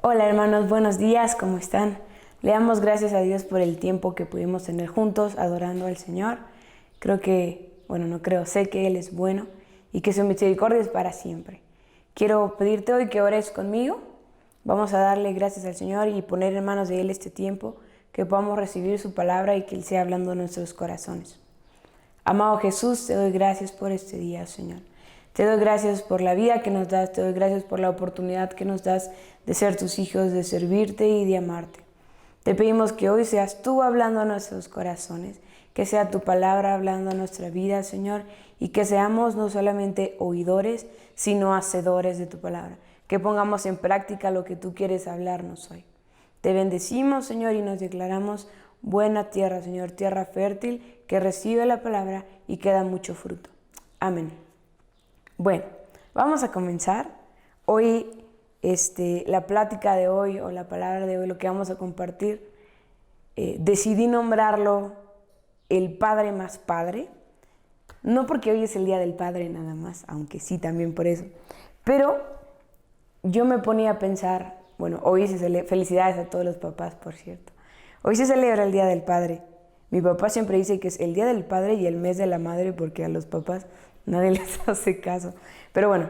Hola hermanos, buenos días, ¿cómo están? Le damos gracias a Dios por el tiempo que pudimos tener juntos adorando al Señor. No creo, sé que Él es bueno y que su misericordia es para siempre. Quiero pedirte hoy que ores conmigo. Vamos a darle gracias al Señor y poner en manos de Él este tiempo, que podamos recibir su palabra y que Él sea hablando en nuestros corazones. Amado Jesús, te doy gracias por este día, Señor. Te doy gracias por la vida que nos das, te doy gracias por la oportunidad que nos das de ser tus hijos, de servirte y de amarte. Te pedimos que hoy seas tú hablando a nuestros corazones, que sea tu palabra hablando a nuestra vida, Señor, y que seamos no solamente oidores, sino hacedores de tu palabra, que pongamos en práctica lo que tú quieres hablarnos hoy. Te bendecimos, Señor, y nos declaramos buena tierra, Señor, tierra fértil, que recibe la palabra y que da mucho fruto. Amén. Bueno, vamos a comenzar. Hoy, la plática de hoy o la palabra de hoy, lo que vamos a compartir, decidí nombrarlo el Padre más Padre. No porque hoy es el Día del Padre nada más, aunque sí también por eso. Pero yo me ponía a pensar, hoy felicidades a todos los papás, por cierto. Hoy se celebra el Día del Padre. Mi papá siempre dice que es el Día del Padre y el mes de la Madre porque a los papás nadie les hace caso. Pero bueno,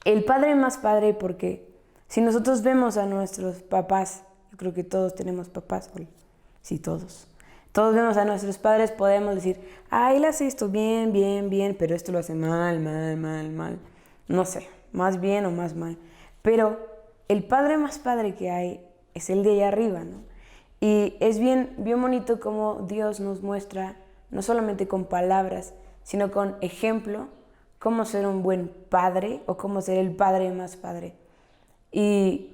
el Padre más Padre porque si nosotros vemos a nuestros papás, yo creo que todos tenemos papás, sí, todos. Todos vemos a nuestros padres, podemos decir, él hace esto bien, bien, bien, pero esto lo hace mal, mal, mal, mal. No sé, más bien o más mal. Pero el Padre más Padre que hay es el de allá arriba, ¿no? Y es bien bonito cómo Dios nos muestra, no solamente con palabras, sino con ejemplo, cómo ser un buen padre o cómo ser el Padre más Padre. Y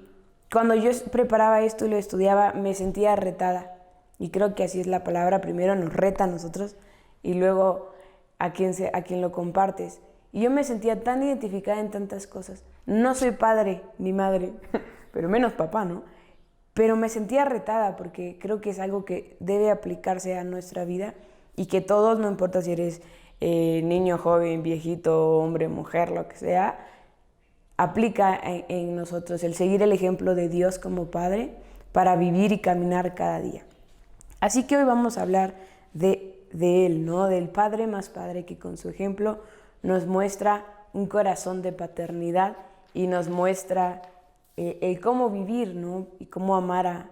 cuando yo preparaba esto y lo estudiaba, me sentía retada. Y creo que así es la palabra, primero nos reta a nosotros y luego a quien lo compartes. Y yo me sentía tan identificada en tantas cosas. No soy padre ni madre, pero menos papá, ¿no? Pero me sentía retada porque creo que es algo que debe aplicarse a nuestra vida y que todos, no importa si eres niño, joven, viejito, hombre, mujer, lo que sea, aplica en nosotros el seguir el ejemplo de Dios como Padre para vivir y caminar cada día. Así que hoy vamos a hablar de Él, ¿no? Del Padre más Padre que con su ejemplo nos muestra un corazón de paternidad y nos muestra el cómo vivir, ¿no? Y cómo amar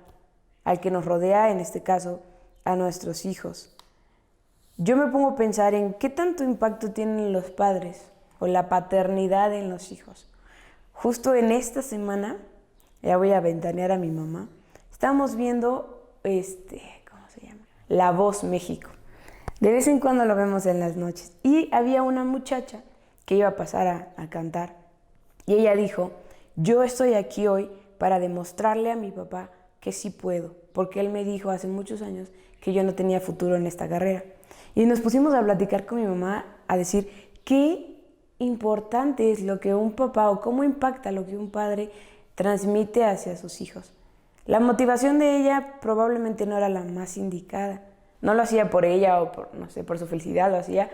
al que nos rodea, en este caso, a nuestros hijos. Yo me pongo a pensar en qué tanto impacto tienen los padres o la paternidad en los hijos. Justo en esta semana, ya voy a ventanear a mi mamá, estamos viendo, ¿cómo se llama? La Voz México. De vez en cuando lo vemos en las noches. Y había una muchacha que iba a pasar a cantar. Y ella dijo, yo estoy aquí hoy para demostrarle a mi papá que sí puedo. Porque él me dijo hace muchos años que yo no tenía futuro en esta carrera. Y nos pusimos a platicar con mi mamá, a decir qué importante es lo que un papá o cómo impacta lo que un padre transmite hacia sus hijos. La motivación de ella probablemente no era la más indicada. No lo hacía por ella o por su felicidad, lo hacía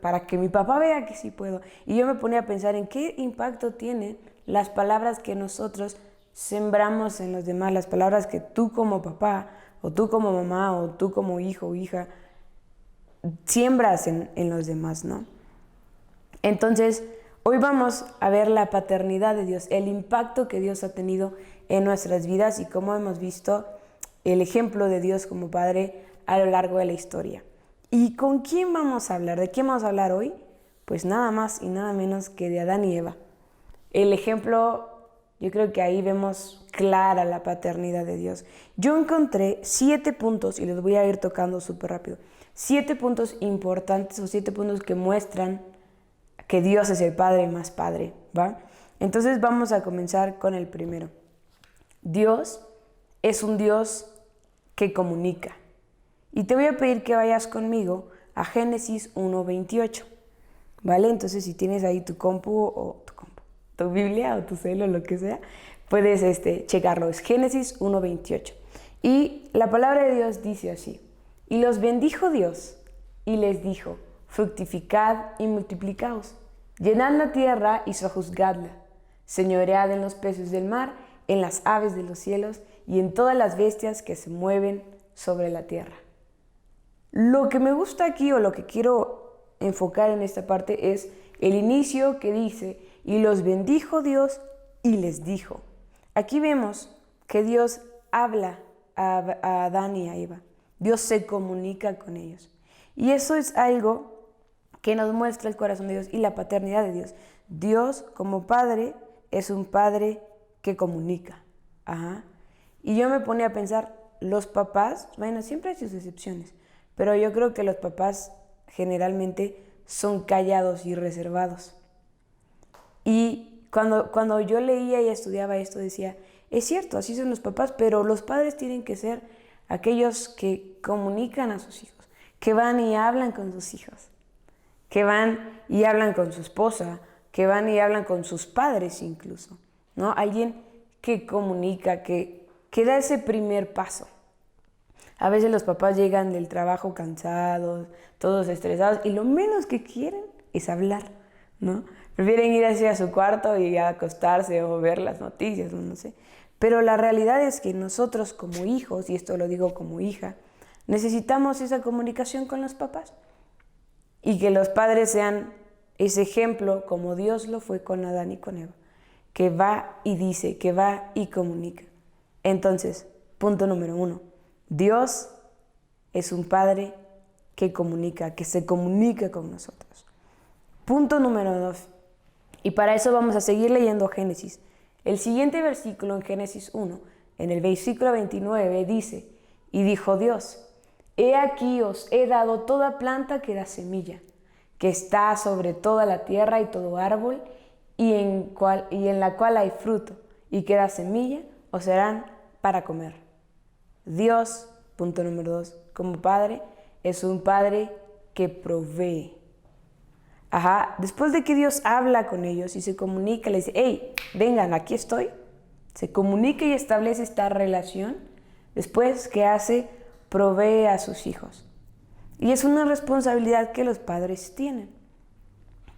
para que mi papá vea que sí puedo. Y yo me ponía a pensar en qué impacto tienen las palabras que nosotros sembramos en los demás, las palabras que tú como papá, o tú como mamá, o tú como hijo o hija, siembras en los demás, ¿no? Entonces, hoy vamos a ver la paternidad de Dios, el impacto que Dios ha tenido en nuestras vidas y cómo hemos visto el ejemplo de Dios como Padre a lo largo de la historia. ¿Y con quién vamos a hablar? ¿De quién vamos a hablar hoy? Pues nada más y nada menos que de Adán y Eva. El ejemplo, yo creo que ahí vemos clara la paternidad de Dios. Yo encontré 7 puntos y los voy a ir tocando súper rápido. 7 puntos importantes o 7 puntos que muestran que Dios es el Padre más Padre, ¿va? Entonces vamos a comenzar con el primero. Dios es un Dios que comunica. Y te voy a pedir que vayas conmigo a Génesis 1:28, ¿vale? Entonces si tienes ahí tu Biblia o tu celo, lo que sea, puedes checarlo. Es Génesis 1:28. Y la palabra de Dios dice así: y los bendijo Dios y les dijo, fructificad y multiplicaos, llenad la tierra y sojuzgadla, señoread en los peces del mar en las aves de los cielos y en todas las bestias que se mueven sobre la tierra. Lo que me gusta aquí, o lo que quiero enfocar en esta parte, es el inicio que dice: y los bendijo Dios y les dijo. Aquí vemos que Dios habla a Adán y a Eva. Dios se comunica con ellos. Y eso es algo que nos muestra el corazón de Dios y la paternidad de Dios. Dios, como padre, es un padre que comunica. Y yo me ponía a pensar, los papás, bueno, siempre hay sus excepciones, pero yo creo que los papás generalmente son callados y reservados. Y cuando yo leía y estudiaba esto, decía, es cierto, así son los papás, pero los padres tienen que ser aquellos que comunican a sus hijos, que van y hablan con sus hijos, que van y hablan con su esposa, que van y hablan con sus padres incluso, ¿no? Alguien que comunica, que da ese primer paso. A veces los papás llegan del trabajo cansados, todos estresados, y lo menos que quieren es hablar, ¿no? Prefieren ir hacia su cuarto y acostarse o ver las noticias, no sé. Pero la realidad es que nosotros como hijos, y esto lo digo como hija, necesitamos esa comunicación con los papás. Y que los padres sean ese ejemplo como Dios lo fue con Adán y con Eva, que va y dice, que va y comunica. Entonces, punto número 1, Dios es un padre que comunica, que se comunica con nosotros. Punto número 2, y para eso vamos a seguir leyendo Génesis. El siguiente versículo en Génesis 1, en el versículo 29 dice, y dijo Dios, he aquí os he dado toda planta que da semilla, que está sobre toda la tierra, y todo árbol, y en la cual hay fruto, y que da semilla, os serán para comer. Dios, punto número 2, como padre, es un padre que provee. Después de que Dios habla con ellos y se comunica, les dice, hey, vengan, aquí estoy. Se comunica y establece esta relación. Después, ¿qué hace? Provee a sus hijos. Y es una responsabilidad que los padres tienen.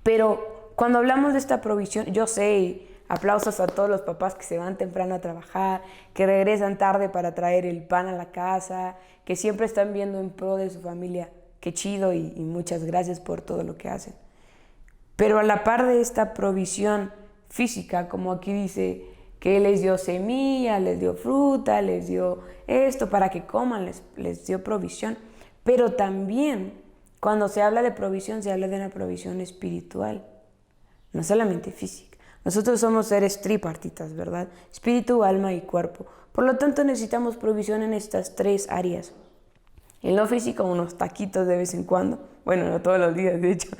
Pero cuando hablamos de esta provisión, yo sé, aplausos a todos los papás que se van temprano a trabajar, que regresan tarde para traer el pan a la casa, que siempre están viendo en pro de su familia. Qué chido y muchas gracias por todo lo que hacen. Pero a la par de esta provisión física, como aquí dice, que les dio semilla, les dio fruta, les dio esto para que coman, les dio provisión. Pero también, cuando se habla de provisión, se habla de una provisión espiritual, no solamente física. Nosotros somos seres tripartitas, ¿verdad? Espíritu, alma y cuerpo. Por lo tanto, necesitamos provisión en estas 3 áreas. En lo físico, unos taquitos de vez en cuando. Bueno, no todos los días, de hecho.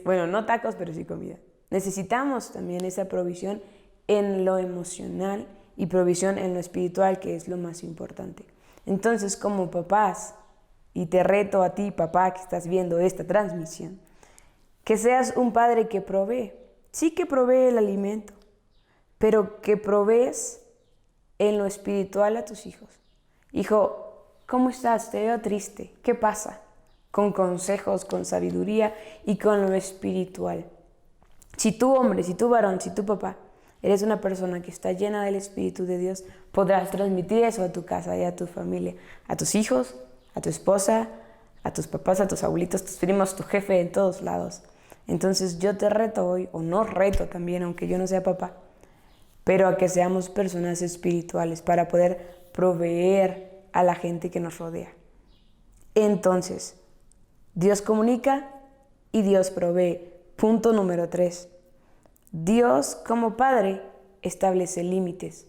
No tacos, pero sí comida. Necesitamos también esa provisión en lo emocional y provisión en lo espiritual, que es lo más importante. Entonces, como papás, y te reto a ti, papá, que estás viendo esta transmisión, que seas un padre que provee. Sí, que provee el alimento, pero que provees en lo espiritual a tus hijos. Hijo, ¿cómo estás? Te veo triste. ¿Qué pasa? Con consejos, con sabiduría y con lo espiritual. Si tú hombre, si tú varón, si tú papá, eres una persona que está llena del Espíritu de Dios, podrás transmitir eso a tu casa y a tu familia, a tus hijos, a tu esposa, a tus papás, a tus abuelitos, tus primos, tu jefe, en todos lados. Entonces yo te reto hoy, o no reto también, aunque yo no sea papá, pero a que seamos personas espirituales para poder proveer a la gente que nos rodea. Entonces, Dios comunica y Dios provee. Punto número 3. Dios como padre establece límites.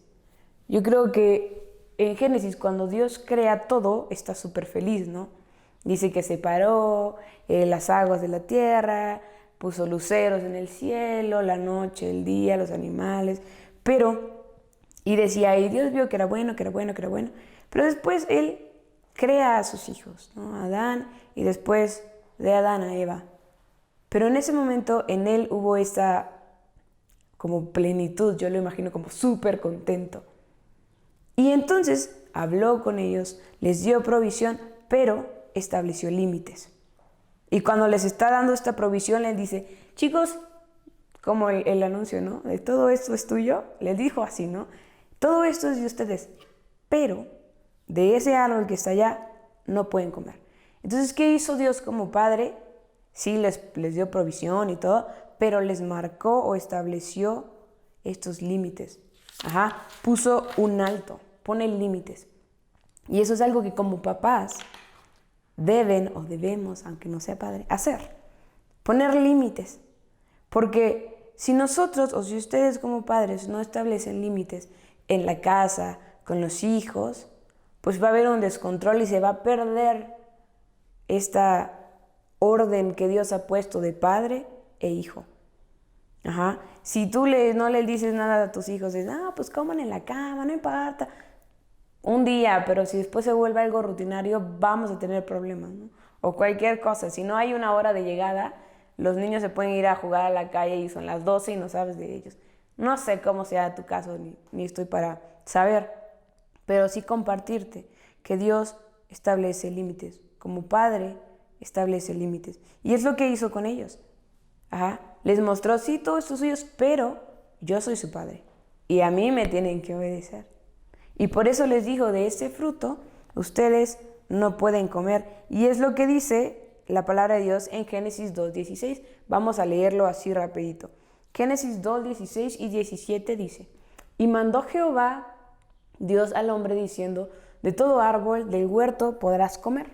Yo creo que en Génesis, cuando Dios crea todo, está súper feliz, ¿no? Dice que separó las aguas de la tierra, puso luceros en el cielo, la noche, el día, los animales, y decía, y Dios vio que era bueno, que era bueno, que era bueno, pero después Él crea a sus hijos, ¿no? A Adán, y después de Adán a Eva. Pero en ese momento en Él hubo esta como plenitud, yo lo imagino como súper contento. Y entonces habló con ellos, les dio provisión, pero estableció límites. Y cuando les está dando esta provisión, les dice, chicos, como el anuncio, ¿no? De todo esto es tuyo, les dijo así, ¿no? todo esto es de ustedes, pero de ese árbol que está allá no pueden comer. Entonces, ¿qué hizo Dios como padre? Sí, les dio provisión y todo, pero les marcó o estableció estos límites. Puso un alto, pone límites. Y eso es algo que como papás deben o debemos, aunque no sea padre, hacer. Poner límites. Porque si nosotros o si ustedes como padres no establecen límites en la casa, con los hijos, pues va a haber un descontrol y se va a perder esta orden que Dios ha puesto de padre e hijo. Si tú no le dices nada a tus hijos, dices, pues coman en la cama, no importa. Un día, pero si después se vuelve algo rutinario, vamos a tener problemas, ¿no? O cualquier cosa. Si no hay una hora de llegada, los niños se pueden ir a jugar a la calle y son las 12 y no sabes de ellos. No sé cómo sea tu caso, ni estoy para saber, pero sí compartirte que Dios establece límites. Como padre, establece límites. Y es lo que hizo con ellos. Les mostró, sí, todo esto es suyo, pero yo soy su padre. Y a mí me tienen que obedecer. Y por eso les dijo, de ese fruto ustedes no pueden comer. Y es lo que dice la palabra de Dios en Génesis 2:16. Vamos a leerlo así rapidito. Génesis 2:16 y 17 dice, y mandó Jehová Dios al hombre diciendo, de todo árbol del huerto podrás comer,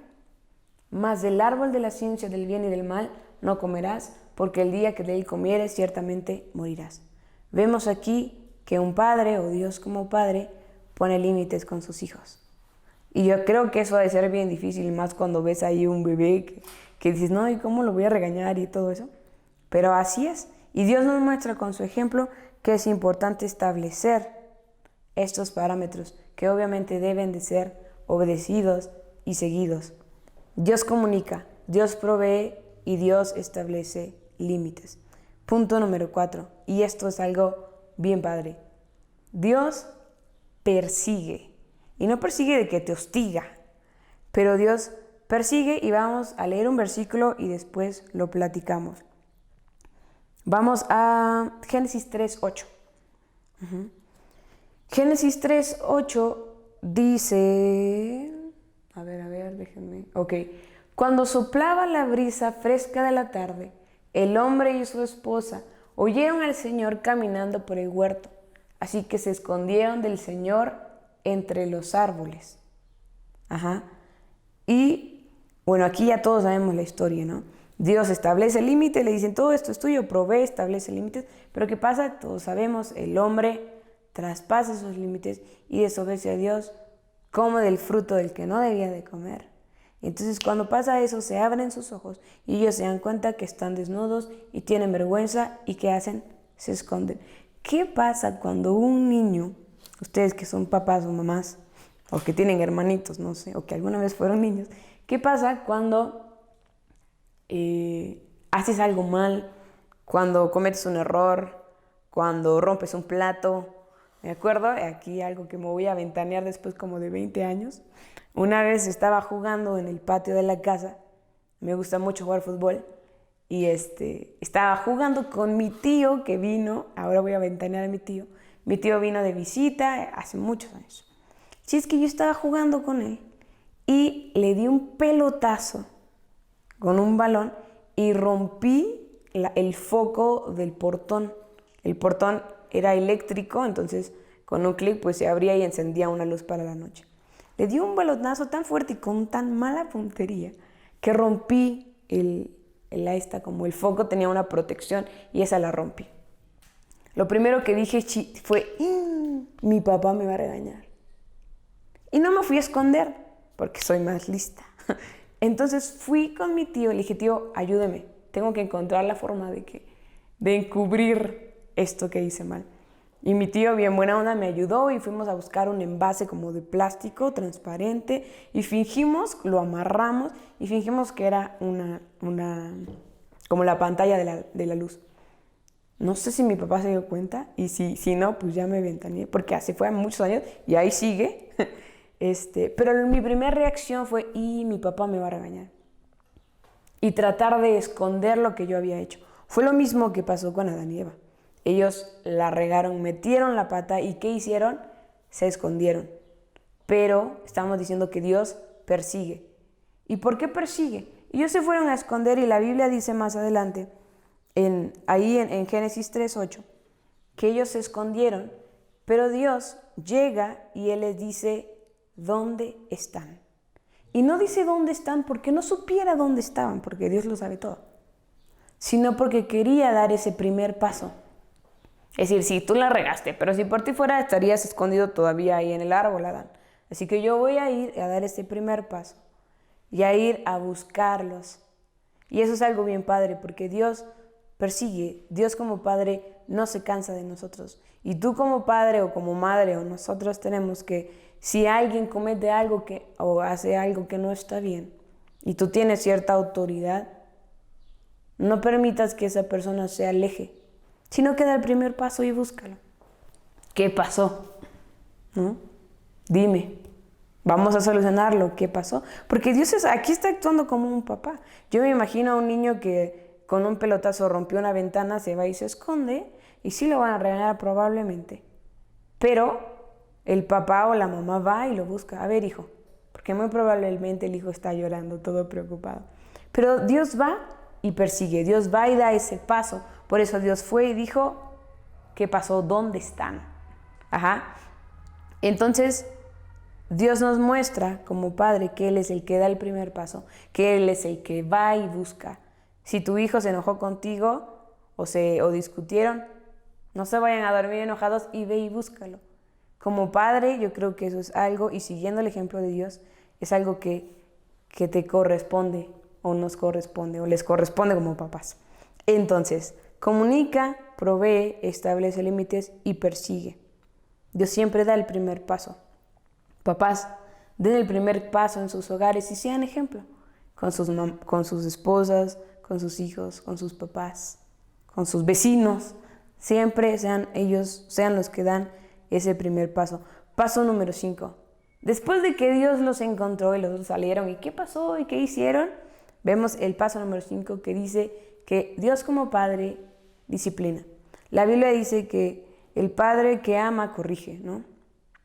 mas del árbol de la ciencia del bien y del mal no comerás, porque el día que de él comieres ciertamente morirás. Vemos aquí que un padre o Dios como padre pone límites con sus hijos. Y yo creo que eso ha de ser bien difícil, más cuando ves ahí un bebé que dices, no, ¿y cómo lo voy a regañar y todo eso? Pero así es. Y Dios nos muestra con su ejemplo que es importante establecer estos parámetros que obviamente deben de ser obedecidos y seguidos. Dios comunica, Dios provee y Dios establece límites. Punto número 4. Y esto es algo bien padre. Dios persigue. Y no persigue de que te hostiga, pero Dios persigue y vamos a leer un versículo y después lo platicamos. Vamos a Génesis 3:8. Génesis 3:8 dice, a ver, déjenme. Ok. Cuando soplaba la brisa fresca de la tarde, el hombre y su esposa oyeron al Señor caminando por el huerto, así que se escondieron del Señor entre los árboles. Y bueno, aquí ya todos sabemos la historia, ¿no? Dios establece límites, le dicen todo esto es tuyo, provee, establece límites, pero ¿qué pasa? Todos sabemos, el hombre traspasa esos límites y desobedece a Dios, come del fruto del que no debía de comer. Entonces cuando pasa eso, se abren sus ojos y ellos se dan cuenta que están desnudos y tienen vergüenza y ¿qué hacen? Se esconden. ¿Qué pasa cuando un niño, ustedes que son papás o mamás, o que tienen hermanitos, no sé, o que alguna vez fueron niños, qué pasa cuando haces algo mal, cuando cometes un error, cuando rompes un plato? Me acuerdo, aquí algo que me voy a ventanear después como de 20 años. Una vez estaba jugando en el patio de la casa, me gusta mucho jugar fútbol, y estaba jugando con mi tío que vino, ahora voy a ventanear a mi tío vino de visita hace muchos años. Si es que yo estaba jugando con él y le di un pelotazo con un balón y rompí el foco del portón. El portón era eléctrico, entonces con un clic pues se abría y encendía una luz para la noche. Le di un balonazo tan fuerte y con tan mala puntería que rompí como el foco tenía una protección y esa la rompí. Lo primero que dije fue, mi papá me va a regañar. Y no me fui a esconder porque soy más lista. Entonces fui con mi tío y le dije, tío, ayúdeme, tengo que encontrar la forma de encubrir esto que hice mal. Y mi tío, bien buena onda, me ayudó y fuimos a buscar un envase como de plástico transparente y lo amarramos y fingimos que era como la pantalla de la luz. No sé si mi papá se dio cuenta y si no, pues ya me ventaneé, porque así fue hace muchos años y ahí sigue. Pero mi primera reacción fue, mi papá me va a regañar. Y tratar de esconder lo que yo había hecho. Fue lo mismo que pasó con Adán y Eva. Ellos la regaron, metieron la pata y ¿qué hicieron? se escondieron. Pero estamos diciendo que Dios persigue. ¿Y por qué persigue? Ellos se fueron a esconder y la Biblia dice más adelante, en Génesis 3:8, que ellos se escondieron, pero Dios llega y Él les dice, ¿dónde están? Y no dice dónde están porque no supiera dónde estaban, porque Dios lo sabe todo, sino porque quería dar ese primer paso. Es decir, sí, tú la regaste, pero si por ti fuera estarías escondido todavía ahí en el árbol, Adán. Así que yo voy a ir a dar ese primer paso y a ir a buscarlos. Y eso es algo bien padre, porque Dios persigue. Dios como Padre no se cansa de nosotros. Y tú como padre o como madre o nosotros tenemos que, si alguien comete algo o hace algo que no está bien y tú tienes cierta autoridad, no permitas que esa persona se aleje, sino que da el primer paso y búscalo. ¿Qué pasó? ¿No? Dime. Vamos a solucionarlo. ¿Qué pasó? Porque Dios aquí está actuando como un papá. Yo me imagino a un niño que con un pelotazo rompió una ventana, se va y se esconde, y sí lo van a regañar probablemente. Pero el papá o la mamá va y lo busca. A ver, hijo, porque muy probablemente el hijo está llorando, todo preocupado. Pero Dios va y persigue. Dios va y da ese paso. Por eso Dios fue y dijo, ¿qué pasó? ¿Dónde están? Ajá. Entonces, Dios nos muestra como padre que Él es el que da el primer paso, que Él es el que va y busca. Si tu hijo se enojó contigo o discutieron, no se vayan a dormir enojados y ve y búscalo. Como padre, yo creo que eso es algo, y siguiendo el ejemplo de Dios, es algo que te corresponde o nos corresponde o les corresponde como papás. Entonces, comunica, provee, establece límites y persigue. Dios siempre da el primer paso. Papás, den el primer paso en sus hogares y sean ejemplo con sus esposas, con sus hijos, con sus papás, con sus vecinos. Siempre sean los que dan ese primer paso. Paso número 5. Después de que Dios los encontró y los salieron, ¿y qué pasó? ¿Y qué hicieron? Vemos el paso número 5 que dice que Dios como Padre disciplina. La Biblia dice que el Padre que ama corrige, ¿no?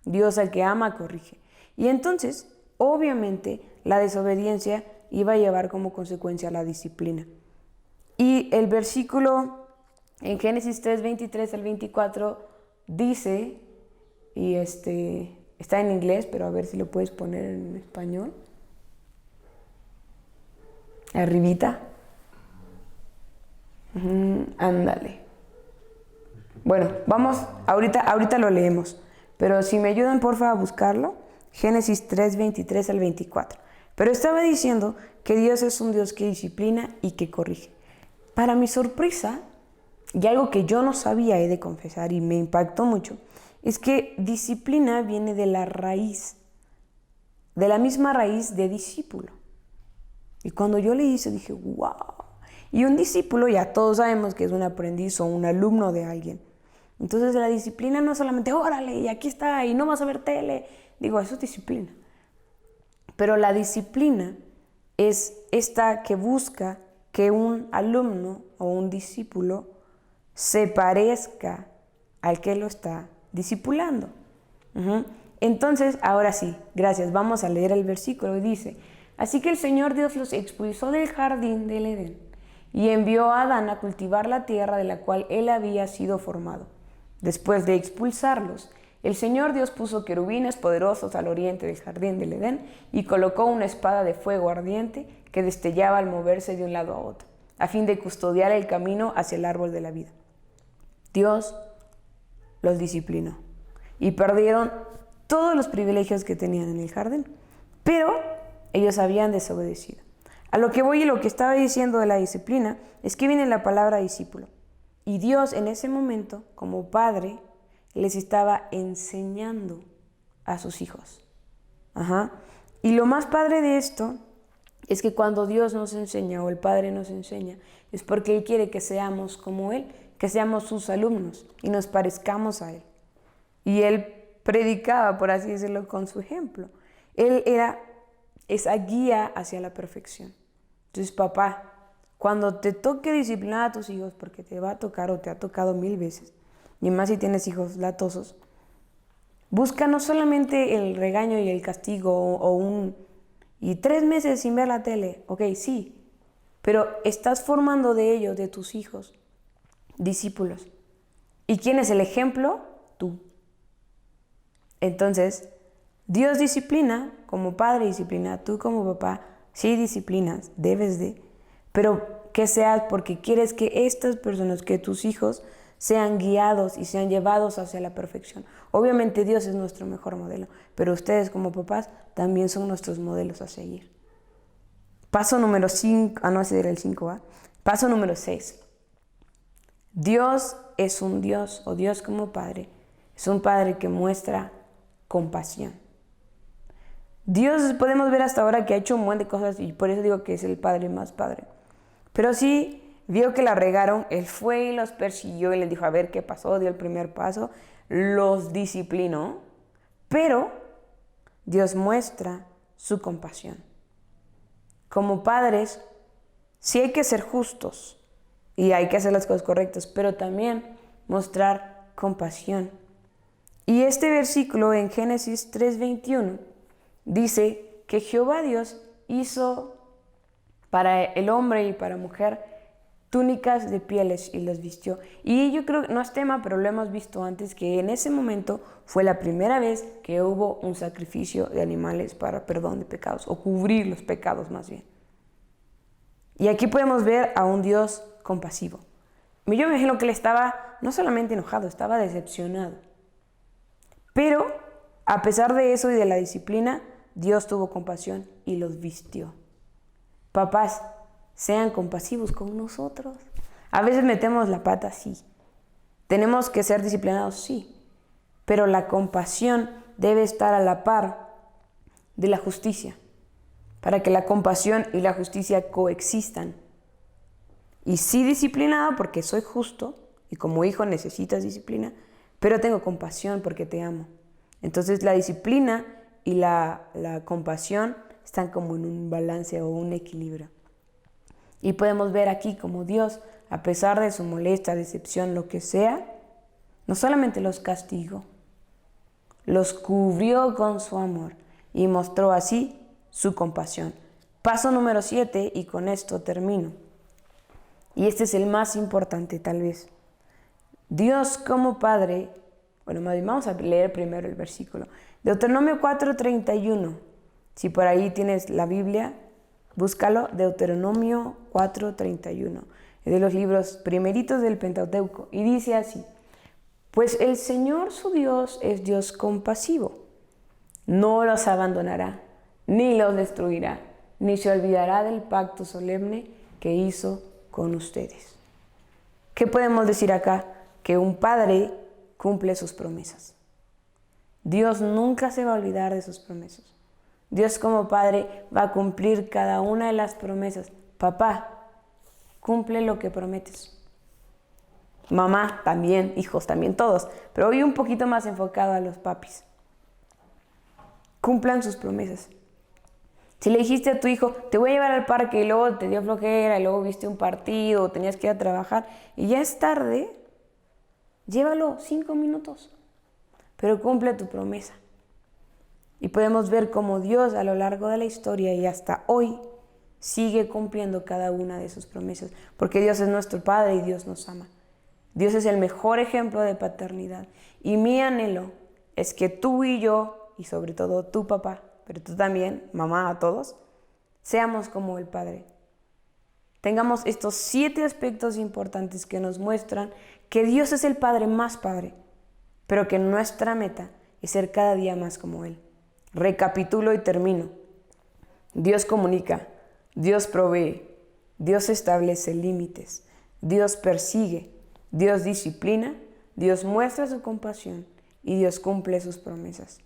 Dios al que ama corrige. Y entonces, obviamente, la desobediencia iba a llevar como consecuencia la disciplina. Y el versículo en Génesis 3, 23 al 24 dice, y está en inglés, pero a ver si lo puedes poner en español. Arribita. Ándale. Bueno, vamos, ahorita lo leemos. Pero si me ayudan, porfa, a buscarlo. Génesis 3, 23 al 24. Pero estaba diciendo que Dios es un Dios que disciplina y que corrige. Para mi sorpresa, y algo que yo no sabía, he de confesar, y me impactó mucho, es que disciplina viene de la raíz, de la misma raíz de discípulo. Y cuando yo leí eso dije, wow. Y un discípulo, ya todos sabemos que es un aprendiz o un alumno de alguien. Entonces la disciplina no es solamente, órale, y aquí está, y no vas a ver tele. Digo, eso es disciplina. Pero la disciplina es esta que busca que un alumno o un discípulo se parezca al que lo está discipulando. Entonces, ahora sí, gracias, vamos a leer el versículo y dice, así que el Señor Dios los expulsó del jardín del Edén y envió a Adán a cultivar la tierra de la cual él había sido formado. Después de expulsarlos, el Señor Dios puso querubines poderosos al oriente del jardín del Edén y colocó una espada de fuego ardiente que destellaba al moverse de un lado a otro, a fin de custodiar el camino hacia el árbol de la vida. Dios los disciplinó y perdieron todos los privilegios que tenían en el jardín, pero ellos habían desobedecido. A lo que voy y lo que estaba diciendo de la disciplina es que viene la palabra discípulo. Y Dios en ese momento, como padre, les estaba enseñando a sus hijos. Y lo más padre de esto es que cuando Dios nos enseña o el Padre nos enseña, es porque Él quiere que seamos como Él, que seamos sus alumnos y nos parezcamos a Él. Y Él predicaba, por así decirlo, con su ejemplo. Él era esa guía hacia la perfección. Entonces, papá, cuando te toque disciplinar a tus hijos, porque te va a tocar o te ha tocado 1000 veces, y más si tienes hijos latosos, Busca no solamente el regaño y el castigo y 3 meses sin ver la tele, ok, sí, pero estás formando de ellos, de tus hijos, discípulos. ¿Y quién es el ejemplo? Tú. Entonces, Dios disciplina, como padre disciplina, tú como papá, sí disciplinas, debes de, pero que seas porque quieres que estas personas, que tus hijos, sean guiados y sean llevados hacia la perfección. Obviamente Dios es nuestro mejor modelo, pero ustedes como papás también son nuestros modelos a seguir. Paso número 5, no, ese era el 5, ¿va? Paso número 6. Dios es un Dios, o Dios como Padre, es un Padre que muestra compasión. Dios podemos ver hasta ahora que ha hecho un montón de cosas y por eso digo que es el Padre más Padre. Pero sí vio que la regaron, Él fue y los persiguió y les dijo a ver qué pasó, dio el primer paso, los disciplinó, pero Dios muestra su compasión. Como padres, sí hay que ser justos y hay que hacer las cosas correctas, pero también mostrar compasión. Y este versículo en Génesis 3:21 dice que Jehová Dios hizo para el hombre y para mujer túnicas de pieles y los vistió. Y yo creo que no es tema, pero lo hemos visto antes, que en ese momento fue la primera vez que hubo un sacrificio de animales para perdón de pecados, o cubrir los pecados más bien. Y aquí podemos ver a un Dios compasivo. Yo me imagino que él estaba no solamente enojado, estaba decepcionado. Pero a pesar de eso y de la disciplina, Dios tuvo compasión y los vistió. Papás, sean compasivos con nosotros. A veces metemos la pata, sí. Tenemos que ser disciplinados, sí. Pero la compasión debe estar a la par de la justicia, para que la compasión y la justicia coexistan. Y sí disciplinado porque soy justo y como hijo necesitas disciplina, pero tengo compasión porque te amo. Entonces la disciplina y la compasión están como en un balance o un equilibrio. Y podemos ver aquí como Dios, a pesar de su molestia, decepción, lo que sea, no solamente los castigó, los cubrió con su amor y mostró así su compasión. Paso número 7, y con esto termino. Y este es el más importante tal vez. Dios como Padre, vamos a leer primero el versículo. Deuteronomio 4:31. Si por ahí tienes la Biblia, búscalo, Deuteronomio 4:31, de los libros primeritos del Pentateuco, y dice así: pues el Señor su Dios es Dios compasivo, no los abandonará, ni los destruirá, ni se olvidará del pacto solemne que hizo con ustedes. ¿Qué podemos decir acá? Que un padre cumple sus promesas. Dios nunca se va a olvidar de sus promesas. Dios como Padre va a cumplir cada una de las promesas. Papá, cumple lo que prometes. Mamá también, hijos también, todos. Pero hoy un poquito más enfocado a los papis. Cumplan sus promesas. Si le dijiste a tu hijo, te voy a llevar al parque, y luego te dio flojera, y luego viste un partido, o tenías que ir a trabajar, y ya es tarde, llévalo 5 minutos. Pero cumple tu promesa. Y podemos ver cómo Dios a lo largo de la historia y hasta hoy sigue cumpliendo cada una de sus promesas, porque Dios es nuestro Padre y Dios nos ama. Dios es el mejor ejemplo de paternidad. Y mi anhelo es que tú y yo, y sobre todo tu papá, pero tú también, mamá, a todos, seamos como el Padre. Tengamos estos 7 aspectos importantes que nos muestran que Dios es el Padre más Padre, pero que nuestra meta es ser cada día más como Él. Recapitulo y termino. Dios comunica, Dios provee, Dios establece límites, Dios persigue, Dios disciplina, Dios muestra su compasión y Dios cumple sus promesas.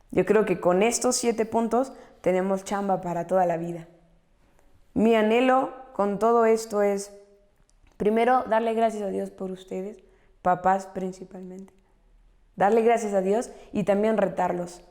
Yo creo que con estos 7 puntos tenemos chamba para toda la vida. Mi anhelo con todo esto es, primero, darle gracias a Dios por ustedes, papás principalmente. Darle gracias a Dios y también retarlos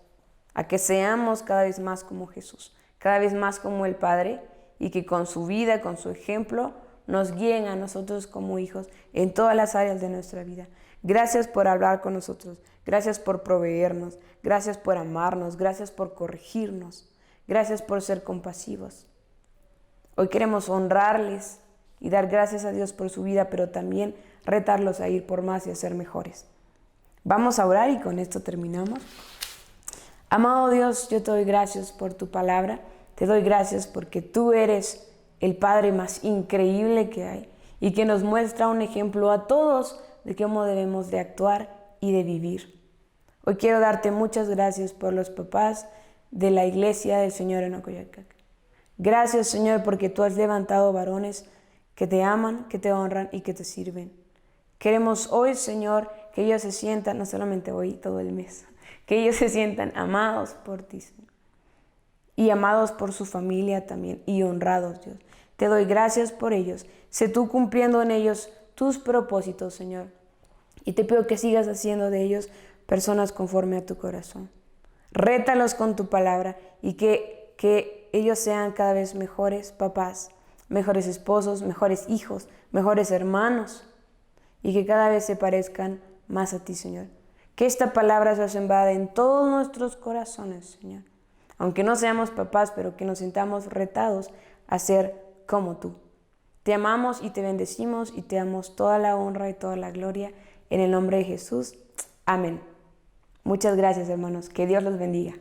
a que seamos cada vez más como Jesús, cada vez más como el Padre, y que con su vida, con su ejemplo, nos guíen a nosotros como hijos en todas las áreas de nuestra vida. Gracias por hablar con nosotros. Gracias por proveernos. Gracias por amarnos. Gracias por corregirnos. Gracias por ser compasivos. Hoy queremos honrarles y dar gracias a Dios por su vida, pero también retarlos a ir por más y a ser mejores. Vamos a orar y con esto terminamos. Amado Dios, yo te doy gracias por tu palabra. Te doy gracias porque tú eres el Padre más increíble que hay y que nos muestra un ejemplo a todos de cómo debemos de actuar y de vivir. Hoy quiero darte muchas gracias por los papás de la iglesia del Señor en Ocoyacac. Gracias, Señor, porque tú has levantado varones que te aman, que te honran y que te sirven. Queremos hoy, Señor, que ellos se sientan, no solamente hoy, todo el mes, que ellos se sientan amados por ti, Señor, y amados por su familia también, y honrados, Dios. Te doy gracias por ellos. Sé tú cumpliendo en ellos tus propósitos, Señor. Y te pido que sigas haciendo de ellos personas conforme a tu corazón. Rétalos con tu palabra y que ellos sean cada vez mejores papás, mejores esposos, mejores hijos, mejores hermanos, y que cada vez se parezcan más a ti, Señor. Que esta palabra se sembrada en todos nuestros corazones, Señor. Aunque no seamos papás, pero que nos sintamos retados a ser como tú. Te amamos y te bendecimos y te damos toda la honra y toda la gloria en el nombre de Jesús. Amén. Muchas gracias, hermanos. Que Dios los bendiga.